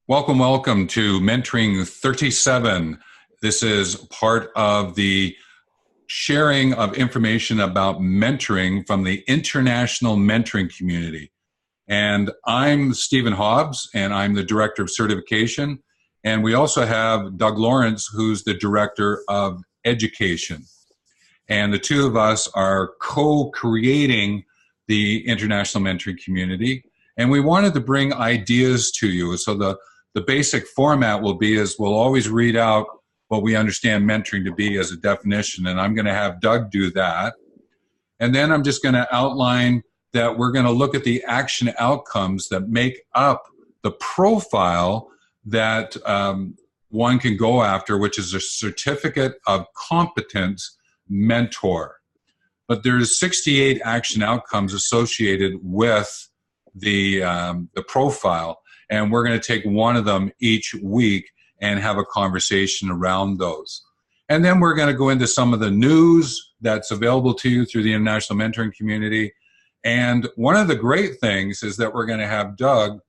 Welcome, welcome to Mentoring37. This is part of the sharing of information about mentoring from the international mentoring community. And I'm Stephen Hobbs, and I'm the Director of Certification. And we also have Doug Lawrence, who's the Director of Education. And the two of us are co-creating the international mentoring community. And we wanted to bring ideas to you. So the basic format will be is we'll always read out what we understand mentoring to be as a definition, and I'm going to have Doug do that. And then I'm just going to outline that we're going to look at the action outcomes that make up the profile that one can go after, which is a certificate of competence mentor. But there's 68 action outcomes associated with the profile. And we're going to take one of them each week and have a conversation around those. And then we're going to go into some of the news that's available to you through the international mentoring community. And one of the great things is that we're going to have Doug.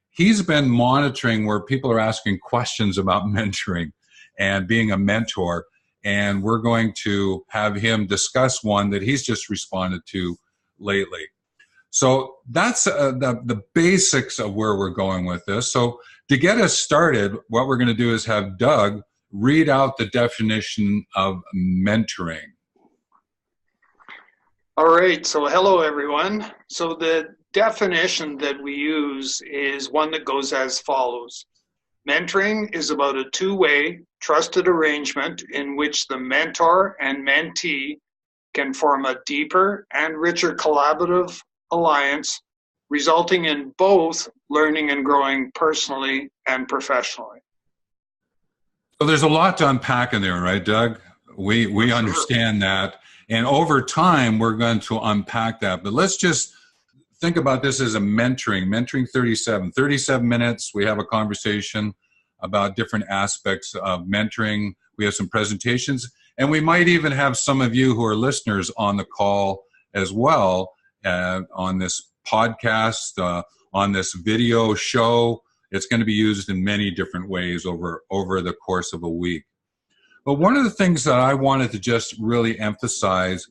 He's been monitoring where people are asking questions about mentoring and being a mentor. And we're going to have him discuss one that he's just responded to lately. So that's the basics of where we're going with this. So to get us started, what we're going to do is have Doug read out the definition of mentoring. All right, so hello everyone. So the definition that we use is one that goes as follows. Mentoring is about a two-way, trusted arrangement in which the mentor and mentee can form a deeper and richer collaborative alliance, resulting in both learning and growing personally and professionally. So there's a lot to unpack in there, right, Doug? We understand that. And over time, we're going to unpack that. But let's just think about this as a mentoring 37 minutes. We have a conversation about different aspects of mentoring. We have some presentations. And we might even have some of you who are listeners on the call as well. On this podcast, on this video show. It's going to be used in many different ways over the course of a week. But one of the things that I wanted to just really emphasize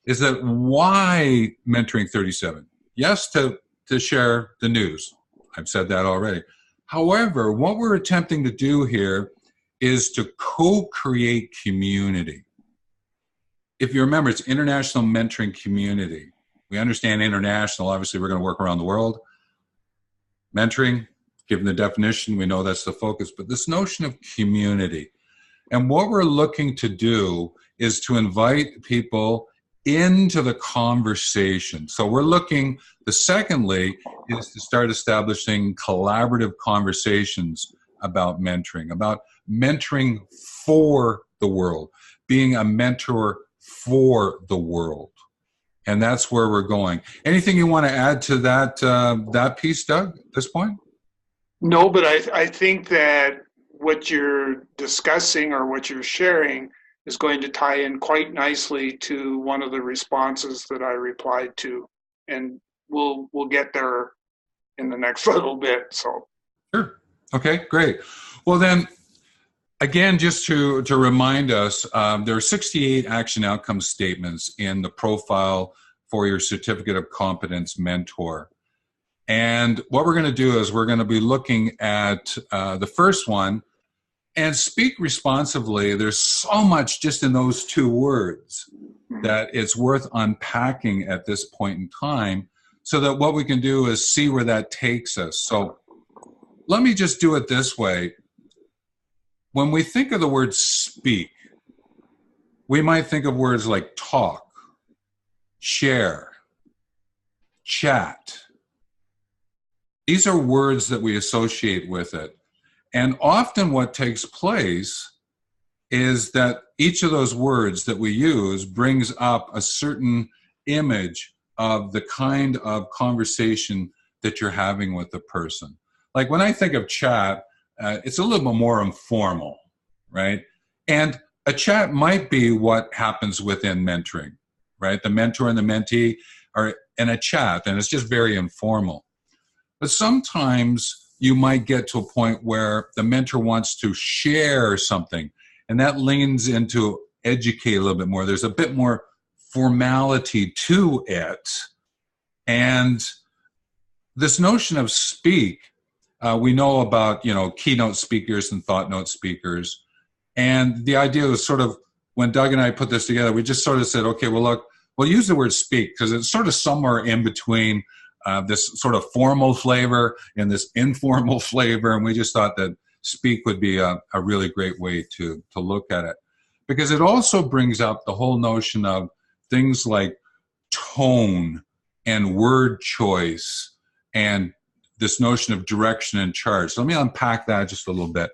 is that why Mentoring 37? Yes, to share the news. I've said that already. However, what we're attempting to do here is to co-create community. If you remember, it's international mentoring community. We understand international, obviously we're going to work around the world. Mentoring, given the definition, we know that's the focus, but this notion of community. And what we're looking to do is to invite people into the conversation. So we're looking, secondly, is to start establishing collaborative conversations about mentoring for the world, being a mentor for the world. And that's where we're going. Anything you want to add to that piece, Doug, at this point? No, but I think that what you're discussing or what you're sharing is going to tie in quite nicely to one of the responses that I replied to. And we'll get there in the next little bit. So sure. Okay, great. Well then, again, just to remind us, there are 68 action outcome statements in the profile for your Certificate of Competence Mentor. And what we're going to do is we're going to be looking at the first one, and speak responsively. There's so much just in those two words that it's worth unpacking at this point in time, so that what we can do is see where that takes us. So let me just do it this way. When we think of the word speak, we might think of words like talk, share, chat. These are words that we associate with it. And often what takes place is that each of those words that we use brings up a certain image of the kind of conversation that you're having with the person. Like when I think of chat, it's a little bit more informal, right? And a chat might be what happens within mentoring, right? The mentor and the mentee are in a chat, and it's just very informal. But sometimes you might get to a point where the mentor wants to share something, and that leans into educate a little bit more. There's a bit more formality to it. And this notion of speak, we know about, keynote speakers and thought note speakers. And the idea was sort of, when Doug and I put this together, we just sort of said, okay, well, look, we'll use the word speak because it's sort of somewhere in between this sort of formal flavor and this informal flavor. And we just thought that speak would be a really great way to look at it, because it also brings up the whole notion of things like tone and word choice and this notion of direction and charge. So let me unpack that just a little bit.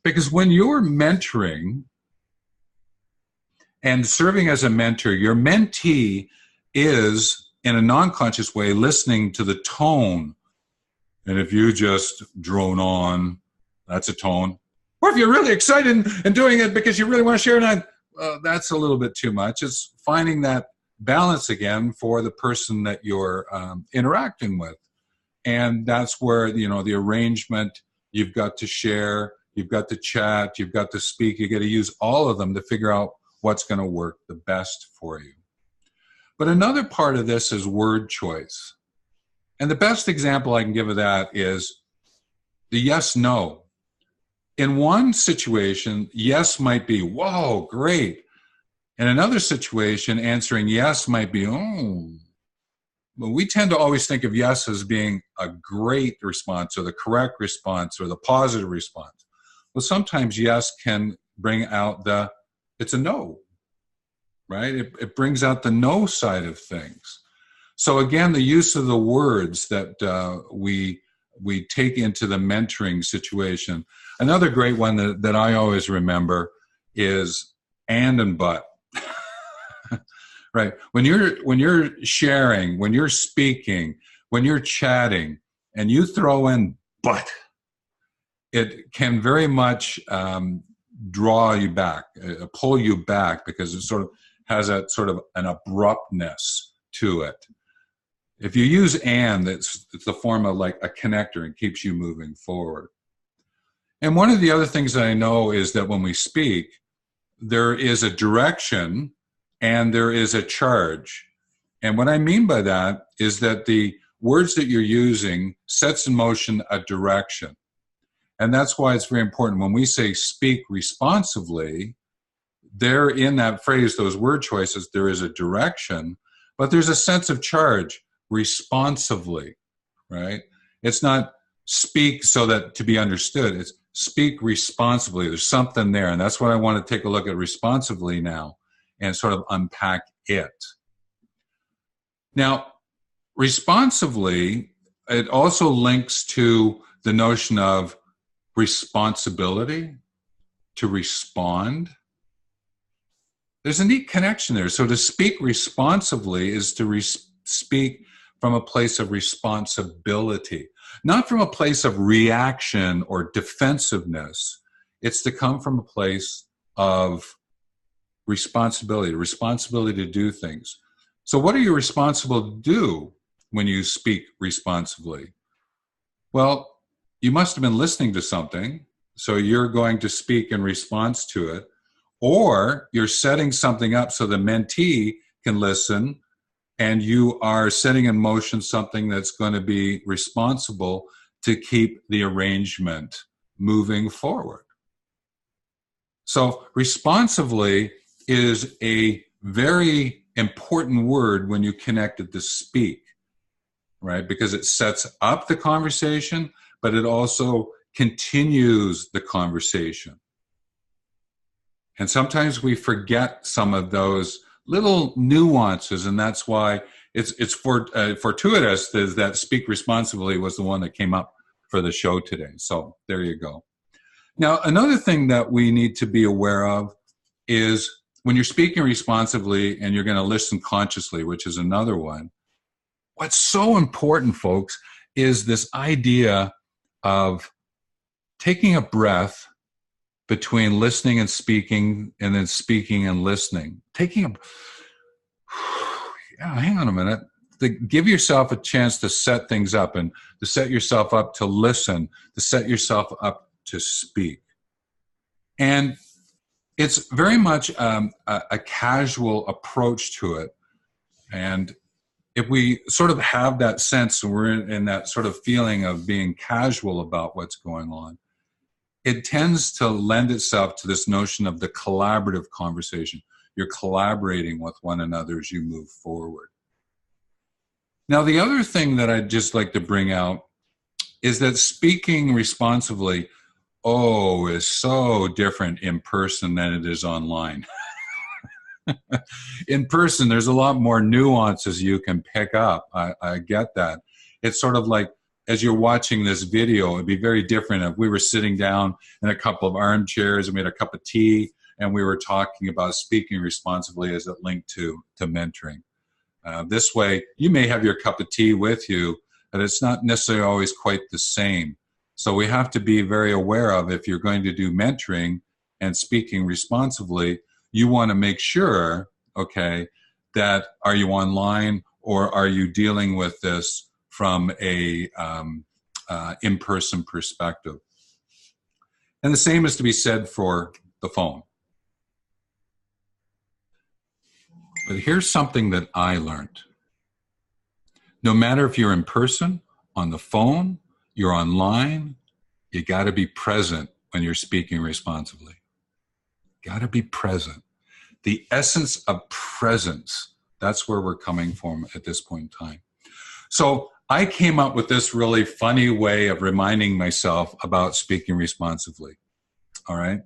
Because when you're mentoring and serving as a mentor, your mentee is, in a non-conscious way, listening to the tone. And if you just drone on, that's a tone. Or if you're really excited and doing it because you really want to share it, that's a little bit too much. It's finding that balance again for the person that you're interacting with. And that's where, the arrangement, you've got to share, you've got to chat, you've got to speak, you got to use all of them to figure out what's going to work the best for you. But another part of this is word choice. And the best example I can give of that is the yes-no. In one situation, yes might be, whoa, great. In another situation, answering yes might be, oh. But we tend to always think of yes as being a great response or the correct response or the positive response. Well, sometimes yes can bring out it's a no, right? It brings out the no side of things. So again, the use of the words that we take into the mentoring situation. Another great one that I always remember is and but. Right. When you're sharing, when you're speaking, when you're chatting, and you throw in but, it can very much draw you back, pull you back, because it sort of has a sort of an abruptness to it. If you use and, it's the form of like a connector and keeps you moving forward. And one of the other things that I know is that when we speak, there is a direction and there is a charge. And what I mean by that is that the words that you're using sets in motion a direction. And that's why it's very important when we say speak responsively, there in that phrase, those word choices, there is a direction, but there's a sense of charge responsively, right? It's not speak so that to be understood, it's speak responsibly. There's something there. And that's what I want to take a look at responsively now and sort of unpack it. Now, responsively, it also links to the notion of responsibility, to respond. There's a neat connection there. So to speak responsively is to speak from a place of responsibility, not from a place of reaction or defensiveness. It's to come from a place of responsibility to do things. So what are you responsible to do when you speak responsibly? Well, you must have been listening to something, so you're going to speak in response to it, or you're setting something up so the mentee can listen, and you are setting in motion something that's going to be responsible to keep the arrangement moving forward. So responsively is a very important word when you connect it to speak, right? Because it sets up the conversation, but it also continues the conversation. And sometimes we forget some of those little nuances, and that's why it's fortuitous that speak responsibly was the one that came up for the show today. So there you go. Now, another thing that we need to be aware of is when you're speaking responsively and you're going to listen consciously, which is another one, what's so important, folks, is this idea of taking a breath between listening and speaking, and then speaking and listening. Hang on a minute. give yourself a chance to set things up and to set yourself up to listen, to set yourself up to speak. And it's very much a casual approach to it. And if we sort of have that sense, we're in that sort of feeling of being casual about what's going on, it tends to lend itself to this notion of the collaborative conversation. You're collaborating with one another as you move forward. Now, the other thing that I'd just like to bring out is that speaking responsibly, is so different in person than it is online. In person, there's a lot more nuances you can pick up. I get that. It's sort of like, as you're watching this video, it'd be very different if we were sitting down in a couple of armchairs and we had a cup of tea and we were talking about speaking responsibly as it linked to mentoring. This way, you may have your cup of tea with you, but it's not necessarily always quite the same. So we have to be very aware of, if you're going to do mentoring and speaking responsibly, you want to make sure, okay, that are you online or are you dealing with this from a in-person perspective? And the same is to be said for the phone. But here's something that I learned. No matter if you're in person, on the phone, you're online, you got to be present when you're speaking responsibly. Got to be present. The essence of presence, that's where we're coming from at this point in time. So I came up with this really funny way of reminding myself about speaking responsibly. All right.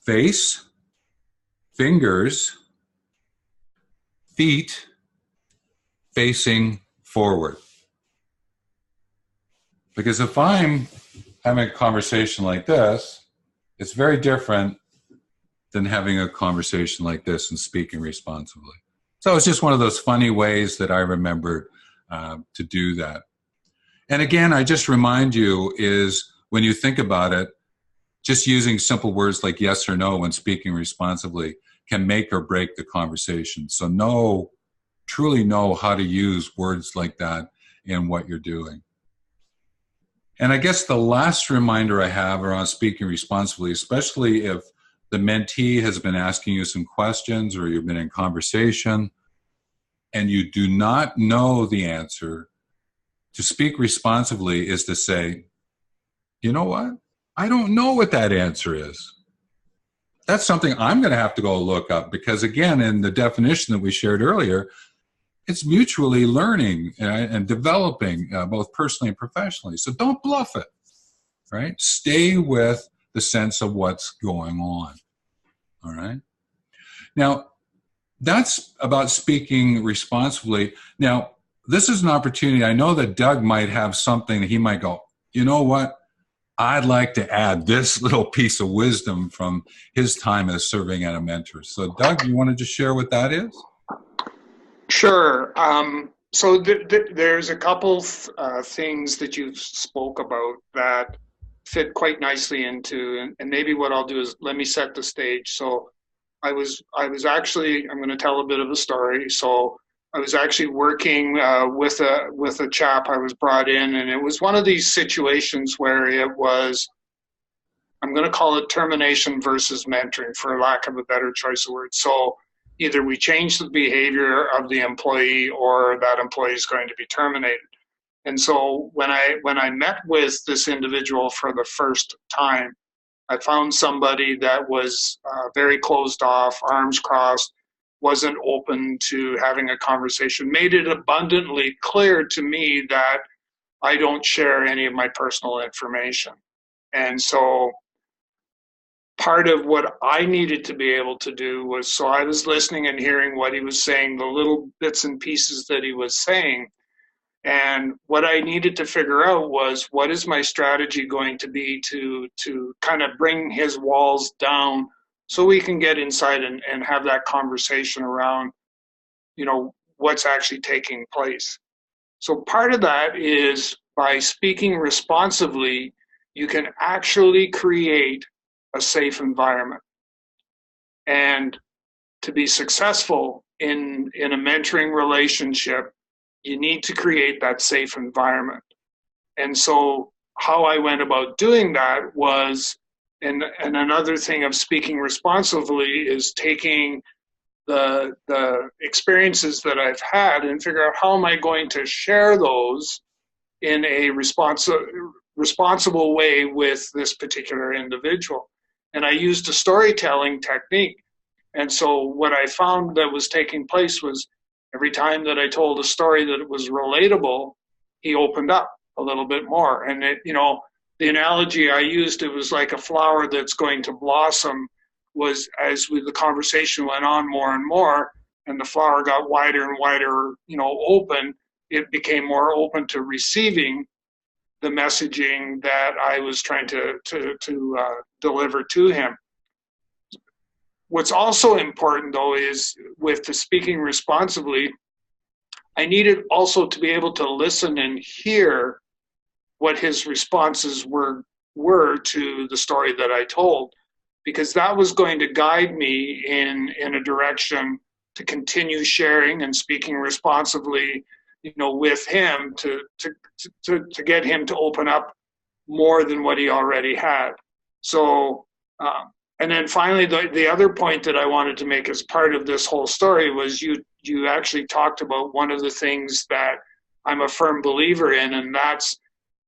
Face, fingers, feet facing forward. Because if I'm having a conversation like this, it's very different than having a conversation like this and speaking responsibly. So it's just one of those funny ways that I remembered to do that. And again, I just remind you is when you think about it, just using simple words like yes or no when speaking responsibly can make or break the conversation. So truly know how to use words like that in what you're doing. And I guess the last reminder I have around speaking responsibly, especially if the mentee has been asking you some questions or you've been in conversation and you do not know the answer, to speak responsibly is to say, you know what? I don't know what that answer is. That's something I'm going to have to go look up because, again, in the definition that we shared earlier, it's mutually learning and developing both personally and professionally. So don't bluff it, right? Stay with the sense of what's going on, all right? Now, that's about speaking responsibly. Now, this is an opportunity. I know that Doug might have something that he might go, you know what? I'd like to add this little piece of wisdom from his time as serving as a mentor. So, Doug, you want to just share what that is? Sure. So there's a couple things that you spoke about that fit quite nicely into, and maybe what I'll do is let me set the stage. So I was actually, I'm going to tell a bit of a story. So I was actually working with a chap I was brought in, and it was one of these situations where it was, I'm going to call it termination versus mentoring, for lack of a better choice of words. So either we change the behavior of the employee or that employee is going to be terminated. And so when I met with this individual for the first time, I found somebody that was very closed off, arms crossed, wasn't open to having a conversation, made it abundantly clear to me that I don't share any of my personal information. And so part of what I needed to be able to do was, so I was listening and hearing what he was saying, the little bits and pieces that he was saying. And what I needed to figure out was, what is my strategy going to be to kind of bring his walls down so we can get inside and have that conversation around, you know, what's actually taking place. So part of that is by speaking responsively, you can actually create a safe environment. And to be successful in a mentoring relationship, you need to create that safe environment. And so how I went about doing that was, and another thing of speaking responsibly is taking the experiences that I've had and figure out how am I going to share those in a responsible way with this particular individual. And I used a storytelling technique. And so what I found that was taking place was every time that I told a story that was relatable, he opened up a little bit more. And it, you know, the analogy I used, it was like a flower that's going to blossom, was as the conversation went on more and more, and the flower got wider and wider, you know, open, it became more open to receiving the messaging that I was trying to deliver to him. What's also important, though, is with the speaking responsibly, I needed also to be able to listen and hear what his responses were to the story that I told, because that was going to guide me in a direction to continue sharing and speaking responsibly, you know, with him to get him to open up more than what he already had. So, and then finally, the other point that I wanted to make as part of this whole story was you actually talked about one of the things that I'm a firm believer in, and that's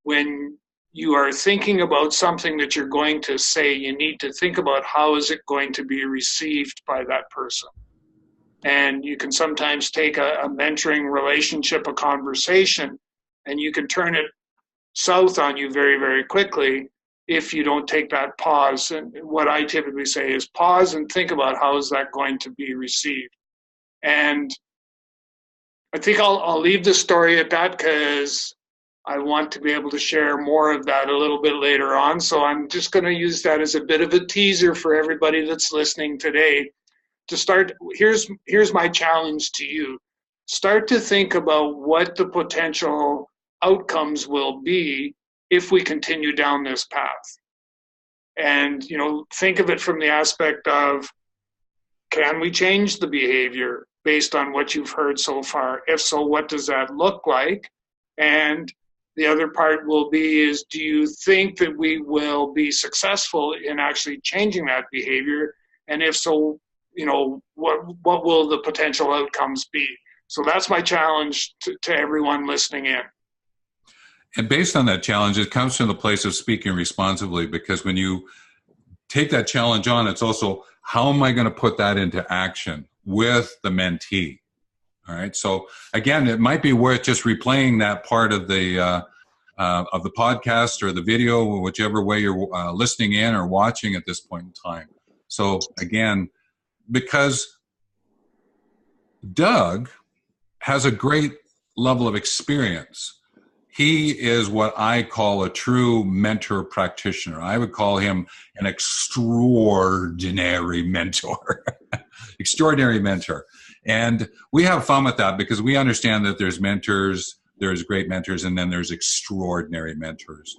when you are thinking about something that you're going to say, you need to think about how is it going to be received by that person. And you can sometimes take a mentoring relationship, a conversation, and you can turn it south on you very, very quickly if you don't take that pause. And what I typically say is pause and think about how is that going to be received. And I think I'll leave the story at that because I want to be able to share more of that a little bit later on. So I'm just going to use that as a bit of a teaser for everybody that's listening today. To start, here's my challenge to you. Start to think about what the potential outcomes will be if we continue down this path. And, you know, think of it from the aspect of, can we change the behavior based on what you've heard so far? If so, what does that look like? And the other part will be is, do you think that we will be successful in actually changing that behavior? And if so, you know, what will the potential outcomes be? So that's my challenge to everyone listening in. And based on that challenge, it comes from the place of speaking responsibly, because when you take that challenge on, it's also, how am I going to put that into action with the mentee? All right. So again, it might be worth just replaying that part of the podcast or the video, or whichever way you're listening in or watching at this point in time. So again, because Doug has a great level of experience. He is what I call a true mentor practitioner. I would call him an extraordinary mentor. Extraordinary mentor. And we have fun with that because we understand that there's mentors, there's great mentors, and then there's extraordinary mentors.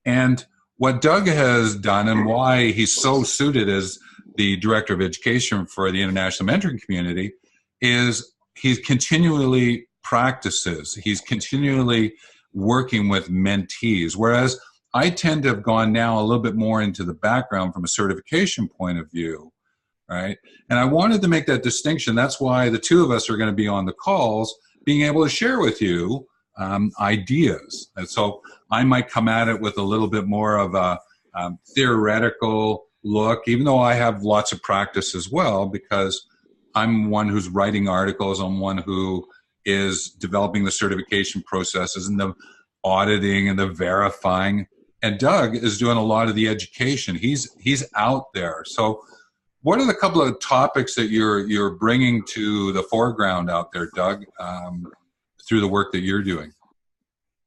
And what Doug has done and why he's so suited as the Director of Education for the International Mentoring Community is he continually practices. He's continually working with mentees, whereas I tend to have gone now a little bit more into the background from a certification point of view, right? And I wanted to make that distinction. That's why the two of us are going to be on the calls, being able to share with you ideas. And so I might come at it with a little bit more of a theoretical look, even though I have lots of practice as well, because I'm one who's writing articles. I'm one who is developing the certification processes and the auditing and the verifying. And Doug is doing a lot of the education. He's out there. So what are the couple of topics that you're bringing to the foreground out there, Doug, through the work that you're doing?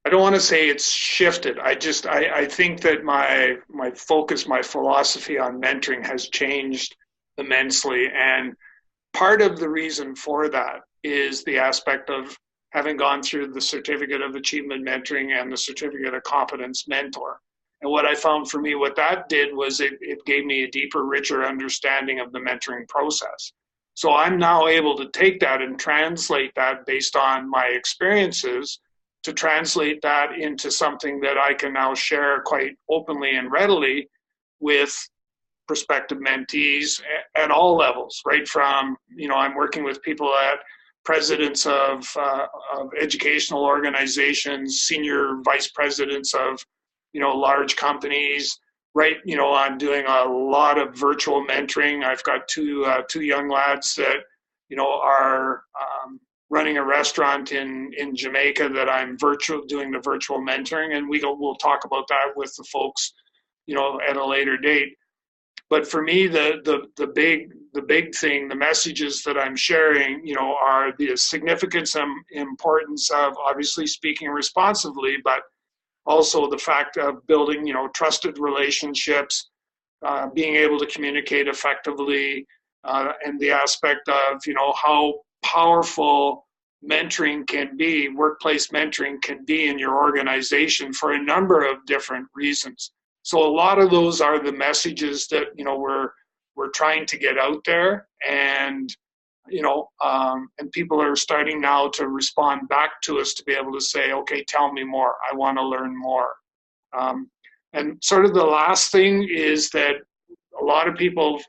I don't want to say it's shifted. I think that my focus, my philosophy on mentoring has changed immensely. And part of the reason for that is the aspect of having gone through the Certificate of Achievement Mentoring and the Certificate of Competence Mentor. And what I found for me, what that did was it gave me a deeper, richer understanding of the mentoring process. So I'm now able to take that and translate that based on my experiences, to translate that into something that I can now share quite openly and readily with prospective mentees at all levels, right from, I'm working with people at presidents of educational organizations, senior vice presidents of, large companies, right? I'm doing a lot of virtual mentoring. I've got two young lads that, are running a restaurant in Jamaica that I'm doing the virtual mentoring, and we'll talk about that with the folks, at a later date. But for me, the big thing, the messages that I'm sharing, are the significance and importance of obviously speaking responsibly, but also the fact of building, trusted relationships, being able to communicate effectively, and the aspect of, how powerful mentoring can be, workplace mentoring can be in your organization for a number of different reasons. So a lot of those are the messages that, we're trying to get out there, and, and people are starting now to respond back to us to be able to say, okay, tell me more. I want to learn more. And sort of the last thing is that a lot of people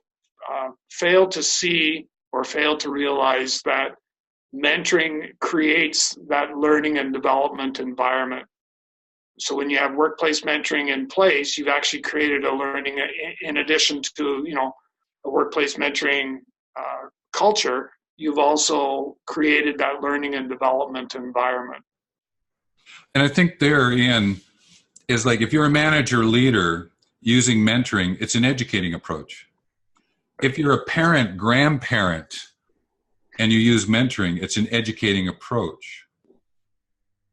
fail to see or fail to realize that mentoring creates that learning and development environment. So when you have workplace mentoring in place, you've actually created a learning, in addition to, a workplace mentoring culture, you've also created that learning and development environment. And I think therein is like, if you're a manager leader using mentoring, it's an educating approach. If you're a parent, grandparent, and you use mentoring, it's an educating approach.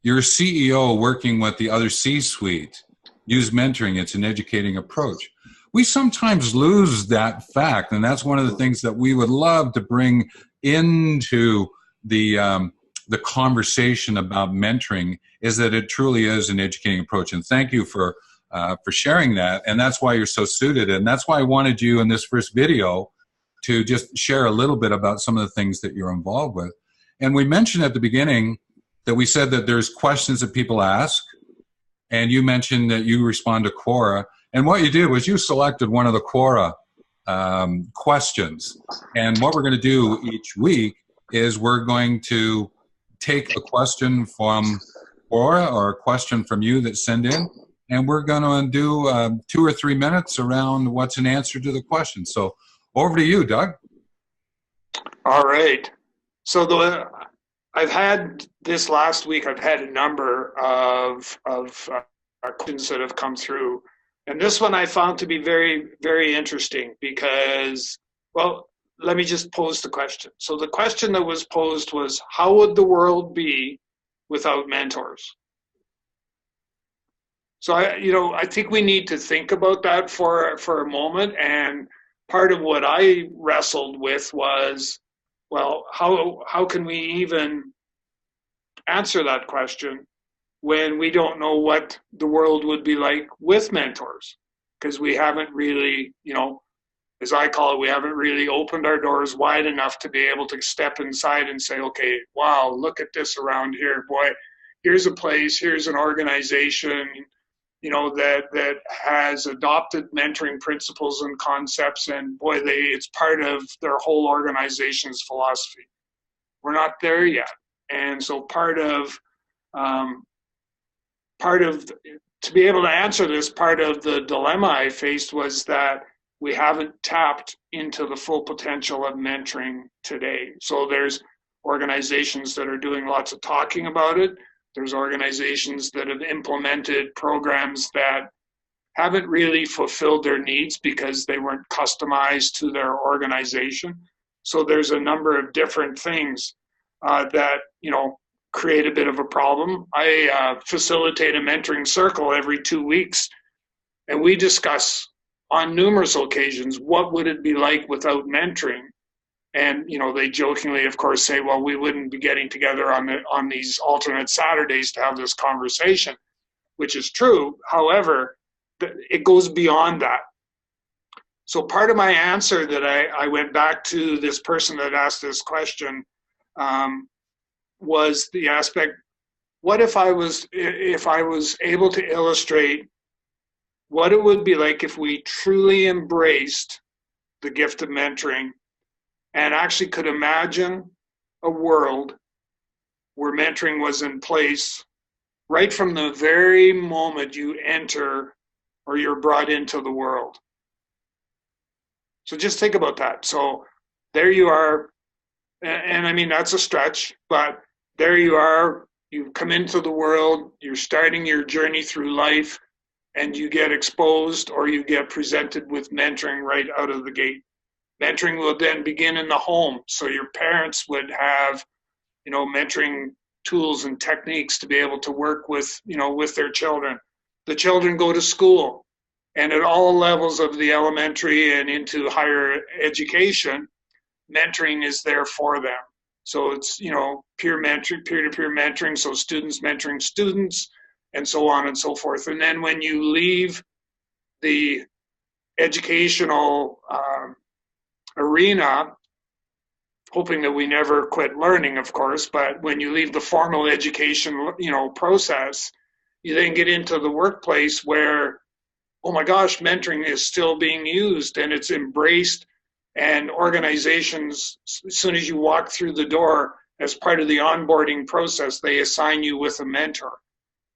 You're a CEO working with the other C-suite, use mentoring, it's an educating approach. We sometimes lose that fact, and that's one of the things that we would love to bring into the conversation about mentoring, is that it truly is an educating approach. And thank you for sharing that, and that's why you're so suited, and that's why I wanted you in this first video to just share a little bit about some of the things that you're involved with. And we mentioned at the beginning that we said that there's questions that people ask, and you mentioned that you respond to Quora. And what you did was you selected one of the Quora questions. And what we're going to do each week is we're going to take a question from Quora or a question from you that send in, and we're going to do 2 or 3 minutes around what's an answer to the question. So over to you, Doug. All right. So I've had this last week, I've had a number of questions that have come through. And this one I found to be very, very interesting because, well, let me just pose the question. So the question that was posed was, how would the world be without mentors? So I think we need to think about that for a moment. And part of what I wrestled with was, well, how can we even answer that question when we don't know what the world would be like with mentors? Because we haven't really, as I call it, we haven't really opened our doors wide enough to be able to step inside and say, okay, wow, look at this around here. Boy, here's a place, here's an organization, that has adopted mentoring principles and concepts, and boy, it's part of their whole organization's philosophy. We're not there yet. And so part of to be able to answer this, part of the dilemma I faced was that we haven't tapped into the full potential of mentoring today. So there's organizations that are doing lots of talking about it. There's organizations that have implemented programs that haven't really fulfilled their needs because they weren't customized to their organization. So there's a number of different things that, create a bit of a problem. I facilitate a mentoring circle every 2 weeks, and we discuss on numerous occasions, what would it be like without mentoring? And, they jokingly, of course, say, well, we wouldn't be getting together on these alternate Saturdays to have this conversation, which is true. However, it goes beyond that. So part of my answer that I went back to this person that asked this question was the aspect, what if I was able to illustrate what it would be like if we truly embraced the gift of mentoring and actually could imagine a world where mentoring was in place right from the very moment you enter or you're brought into the world. So just think about that. So there you are, and I mean, that's a stretch, but there you are, you come into the world, you're starting your journey through life, and you get exposed or you get presented with mentoring right out of the gate. Mentoring will then begin in the home. So your parents would have, mentoring tools and techniques to be able to work with, with their children. The children go to school, and at all levels of the elementary and into higher education, mentoring is there for them. So it's, peer mentoring, peer-to-peer mentoring, so students mentoring students, and so on and so forth. And then when you leave the educational arena, hoping that we never quit learning, of course, but when you leave the formal education, process, you then get into the workplace where, oh my gosh, mentoring is still being used and it's embraced, and organizations, as soon as you walk through the door, as part of the onboarding process, they assign you with a mentor.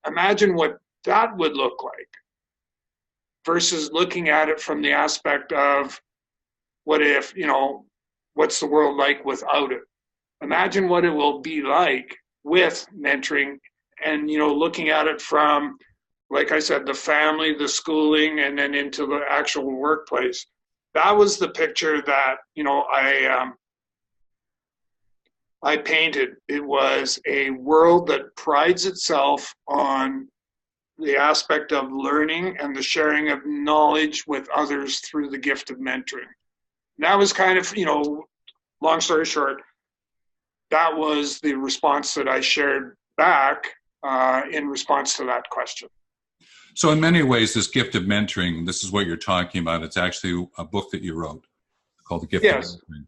Imagine what that would look like versus looking at it from the aspect of what if, what's the world like without it? Imagine what it will be like with mentoring and, looking at it from, like I said, the family, the schooling, and then into the actual workplace. That was the picture that, I painted. It was a world that prides itself on the aspect of learning and the sharing of knowledge with others through the gift of mentoring. And that was kind of, long story short, that was the response that I shared back in response to that question. So in many ways, this gift of mentoring, this is what you're talking about. It's actually a book that you wrote called The Gift of Mentoring.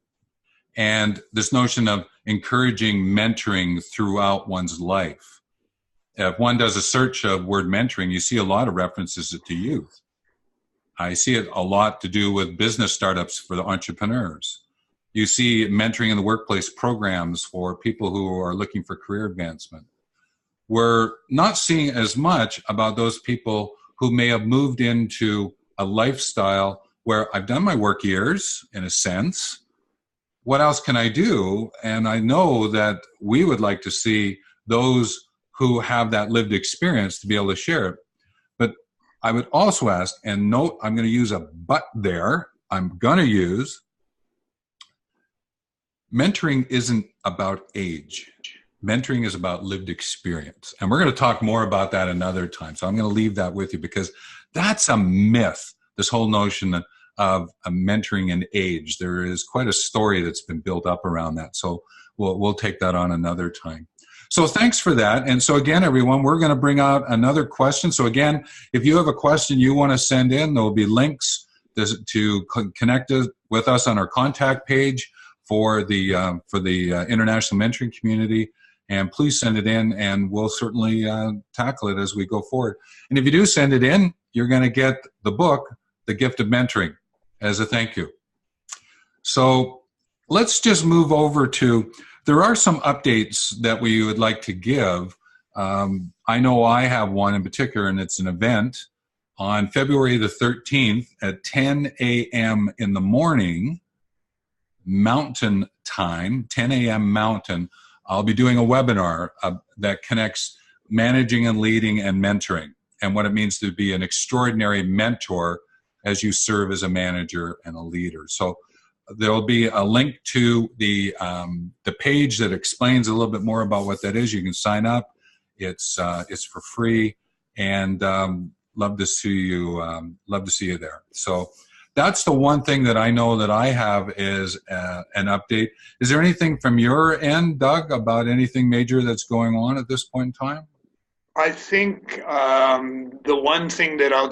And this notion of encouraging mentoring throughout one's life. If one does a search of word mentoring, you see a lot of references to youth. I see it a lot to do with business startups for the entrepreneurs. You see mentoring in the workplace programs for people who are looking for career advancement. We're not seeing as much about those people who may have moved into a lifestyle where I've done my work years, in a sense. What else can I do? And I know that we would like to see those who have that lived experience to be able to share it. But I would also ask, and note, I'm going to use a but there, I'm going to use, mentoring isn't about age. Mentoring is about lived experience. And we're going to talk more about that another time. So I'm going to leave that with you because that's a myth, this whole notion of mentoring and age. There is quite a story that's been built up around that. So we'll take that on another time. So thanks for that. And so again, everyone, we're going to bring out another question. So again, if you have a question you want to send in, there will be links to connect with us on our contact page for the international mentoring community. And please send it in, and we'll certainly tackle it as we go forward. And if you do send it in, you're going to get the book, The Gift of Mentoring, as a thank you. So let's just move over to, there are some updates that we would like to give. I know I have one in particular, and it's an event on February the 13th at 10 a.m. in the morning, Mountain Time, 10 a.m. Mountain. I'll be doing a webinar that connects managing and leading and mentoring, and what it means to be an extraordinary mentor as you serve as a manager and a leader. So there'll be a link to the page that explains a little bit more about what that is. You can sign up. It's for free, and love to see you. Love to see you there. So that's the one thing that I know that I have is an update. Is there anything from your end, Doug, about anything major that's going on at this point in time? I think the one thing that I'll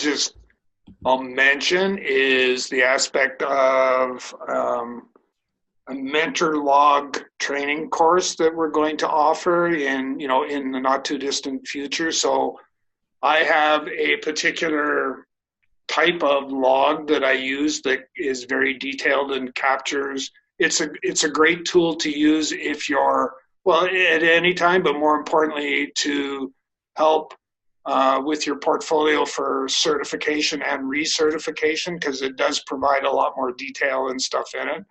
I'll mention is the aspect of a mentor log training course that we're going to offer in the not too distant future. So I have a particular type of log that I use that is very detailed and captures. It's a great tool to use if you're, well, at any time, but more importantly to help with your portfolio for certification and recertification, because it does provide a lot more detail and stuff in it.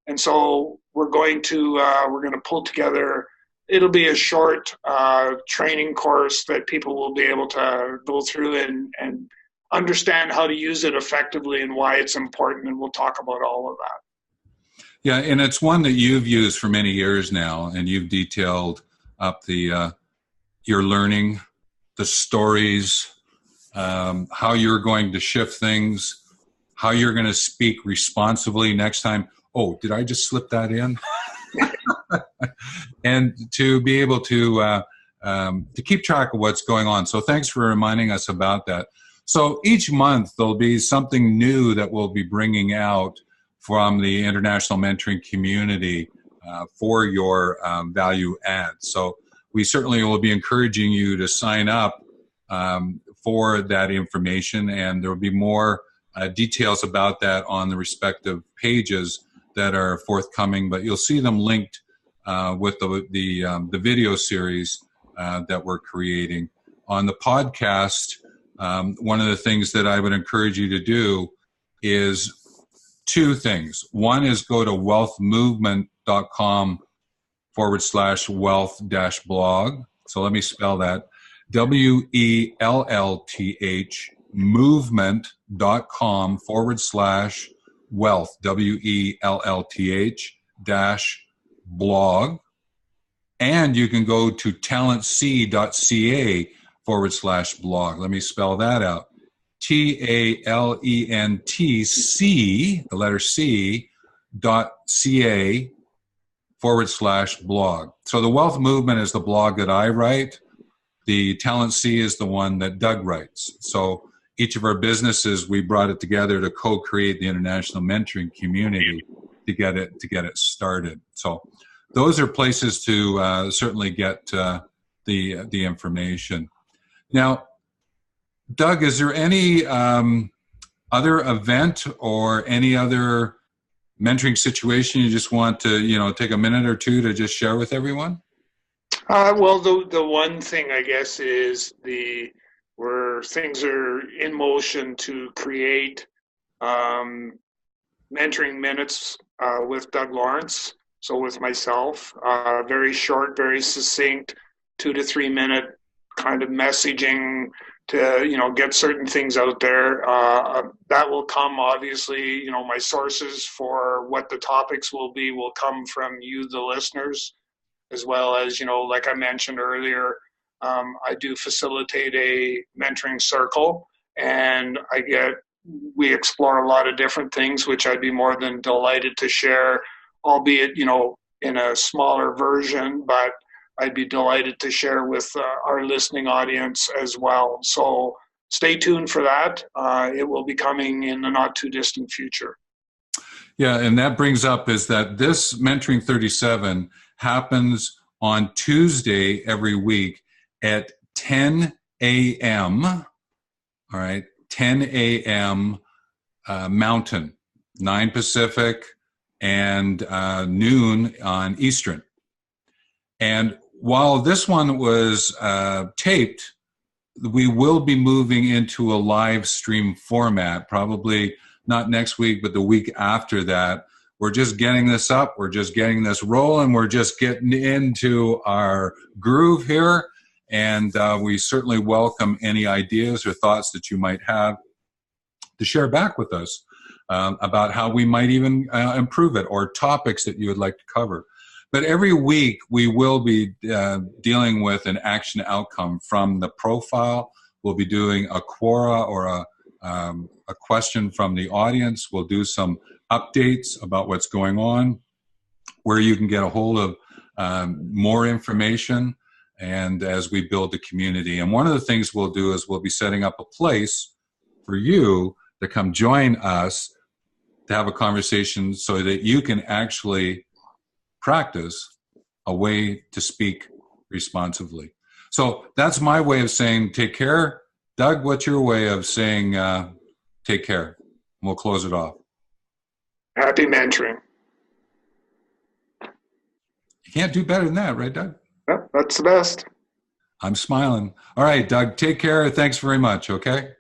And so we're going to pull together. It'll be a short training course that people will be able to go through and understand how to use it effectively and why it's important. And we'll talk about all of that. Yeah, and it's one that you've used for many years now, and you've detailed up the your learning, the stories, how you're going to shift things, how you're going to speak responsibly next time. Oh, did I just slip that in? And to be able to keep track of what's going on. So thanks for reminding us about that. So each month there'll be something new that we'll be bringing out from the international mentoring community for your value add. So we certainly will be encouraging you to sign up for that information, and there will be more details about that on the respective pages that are forthcoming, but you'll see them linked with the video series that we're creating. On the podcast, one of the things that I would encourage you to do is two things. One is go to wealthmovement.com/wealth-blog. So let me spell that. WELLTH movement.com/wealth, WELLTH-blog. And you can go to talentc.ca/blog. Let me spell that out. TALENTC, the letter C, .ca/blog. So the Wealth Movement is the blog that I write. The Talent C is the one that Doug writes. So each of our businesses, we brought it together to co-create the international mentoring community to get it started. So those are places to certainly get the information. Now, Doug, is there any other event or any other mentoring situation you just want to take a minute or two to just share with everyone? Well, the one thing I guess is where things are in motion to create mentoring minutes with Doug Lawrence. So with myself, very short, very succinct, 2 to 3 minute kind of messaging to get certain things out there. That will come, obviously. My sources for what the topics will come from you, the listeners, as well as like I mentioned earlier. I do facilitate a mentoring circle, and we explore a lot of different things, which I'd be more than delighted to share, albeit in a smaller version, but I'd be delighted to share with our listening audience as well. So stay tuned for that. It will be coming in the not too distant future. Yeah, and that brings up is that this Mentoring 37 happens on Tuesday every week at 10 a.m. All right, 10 a.m. Mountain, 9 Pacific, and noon on Eastern. And while this one was taped, we will be moving into a live stream format, probably not next week, but the week after that. We're just getting this up. We're just getting this rolling. We're just getting into our groove here. And we certainly welcome any ideas or thoughts that you might have to share back with us about how we might even improve it, or topics that you would like to cover. But every week we will be dealing with an action outcome from the profile. We'll be doing a quora or a question from the audience. We'll do some updates about what's going on, where you can get a hold of more information, and as we build the community. And one of the things we'll do is we'll be setting up a place for you to come join us to have a conversation so that you can actually practice a way to speak responsively. So that's my way of saying take care. Doug, what's your way of saying take care? We'll close it off. Happy mentoring. You can't do better than that, right, Doug? Yep, that's the best. I'm smiling. All right, Doug, take care. Thanks very much, okay?